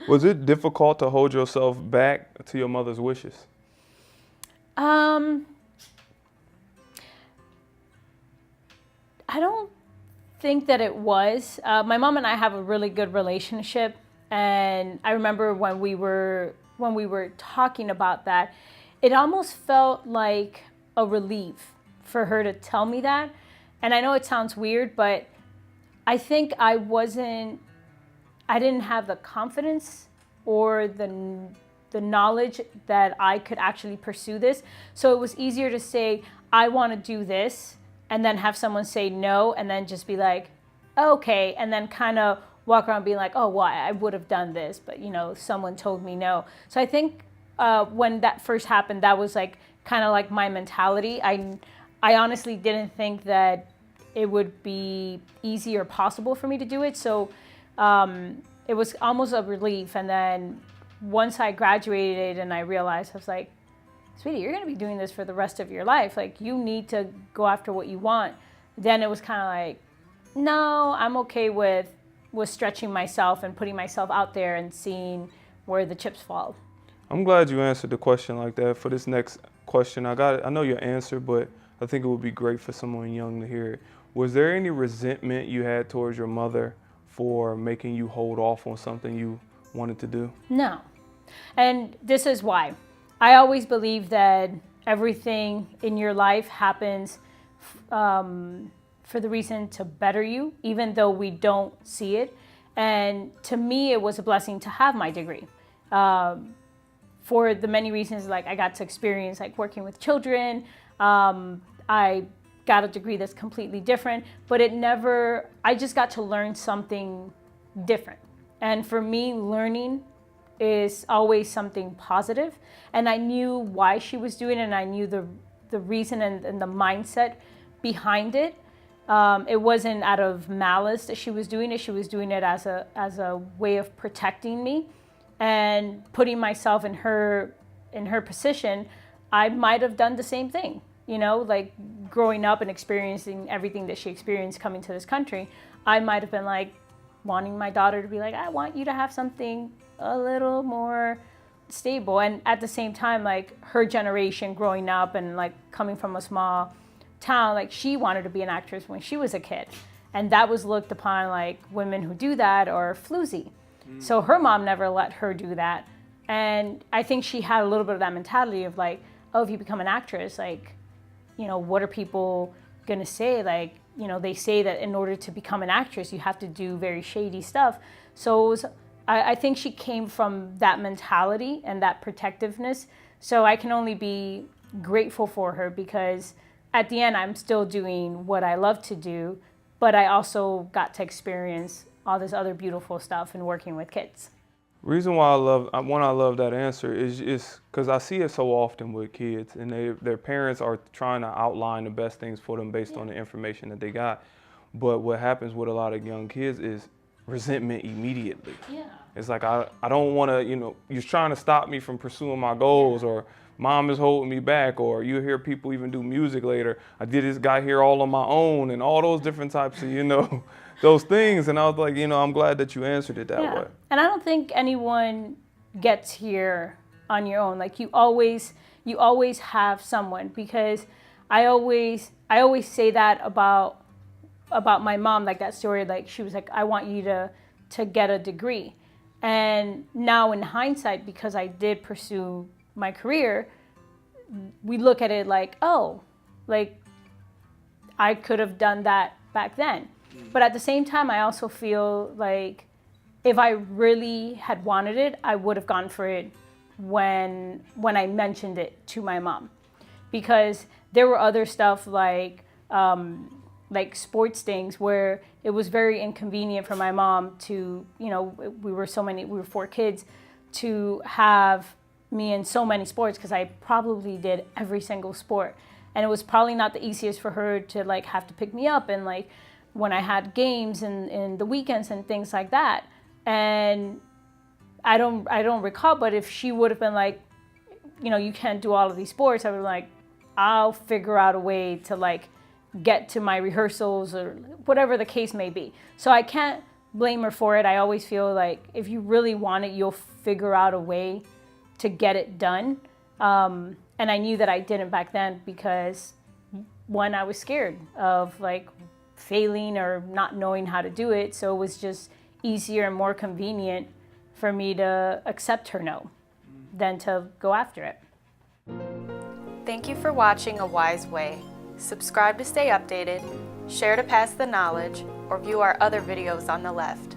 Was it difficult to hold yourself back to your mother's wishes? Um, I don't think that it was. My mom and I have a really good relationship, and I remember when we were talking about that, it almost felt like a relief for her to tell me that. And I know it sounds weird, but I think I didn't have the confidence or the knowledge that I could actually pursue this. So it was easier to say, I want to do this, and then have someone say no, and then just be like, okay, and then kind of walk around being like, oh, well, I would have done this, but someone told me no. So I think when that first happened, that was like kind of like my mentality. I honestly didn't think that it would be easy or possible for me to do it. So it was almost a relief. And then once I graduated and I realized, I was like, sweetie, you're going to be doing this for the rest of your life. Like, you need to go after what you want. Then it was kind of like, no, I'm okay with stretching myself and putting myself out there and seeing where the chips fall. I'm glad you answered the question like that. For this next question, I know your answer, but I think it would be great for someone young to hear it. Was there any resentment you had towards your mother for making you hold off on something you wanted to do? No. And this is why. I always believe that everything in your life happens for the reason to better you, even though we don't see it. And to me, it was a blessing to have my degree. For the many reasons, like I got to experience like working with children. I got a degree that's completely different, but I just got to learn something different. And for me, learning is always something positive. And I knew why she was doing it, and I knew the reason and the mindset behind it. It wasn't out of malice that she was doing it. She was doing it as a way of protecting me and putting myself in her position. I might have done the same thing, like growing up and experiencing everything that she experienced coming to this country. I might have been like wanting my daughter to be like, I want you to have something a little more stable. And at the same time, like her generation growing up and like coming from a small town, like she wanted to be an actress when she was a kid, and that was looked upon like women who do that are floozy. So her mom never let her do that, and I think she had a little bit of that mentality of like, oh, if you become an actress, like, what are people gonna say? Like, they say that in order to become an actress you have to do very shady stuff. So I think she came from that mentality and that protectiveness. So I can only be grateful for her, because at the end, I'm still doing what I love to do, but I also got to experience all this other beautiful stuff and working with kids. Reason why I love that answer is because I see it so often with kids, and their parents are trying to outline the best things for them based on the information that they got. But what happens with a lot of young kids is resentment immediately. Yeah. It's like, I don't want to, you're trying to stop me from pursuing my goals, or mom is holding me back, or you hear people even do music later. I did this guy here all on my own, and all those different types of, those things. And I was like, I'm glad that you answered it that way. And I don't think anyone gets here on your own. Like you always have someone, because I always say that about my mom, like that story, like she was like, I want you to get a degree. And now in hindsight, because I did pursue my career, we look at it like, oh, like I could have done that back then. But at the same time, I also feel like if I really had wanted it, I would have gone for it when I mentioned it to my mom, because there were other stuff like sports things where it was very inconvenient for my mom to, we were 4 kids, to have me in so many sports, because I probably did every single sport. And it was probably not the easiest for her to like have to pick me up and like when I had games and in the weekends and things like that. And I don't recall, but if she would have been like, you can't do all of these sports, I would be like, I'll figure out a way to like get to my rehearsals or whatever the case may be. So I can't blame her for it. I always feel like if you really want it, you'll figure out a way to get it done. And I knew that I didn't back then because, one, I was scared of like failing or not knowing how to do it. So it was just easier and more convenient for me to accept her no than to go after it. Thank you for watching A Wise Way. Subscribe to stay updated, share to pass the knowledge, or view our other videos on the left.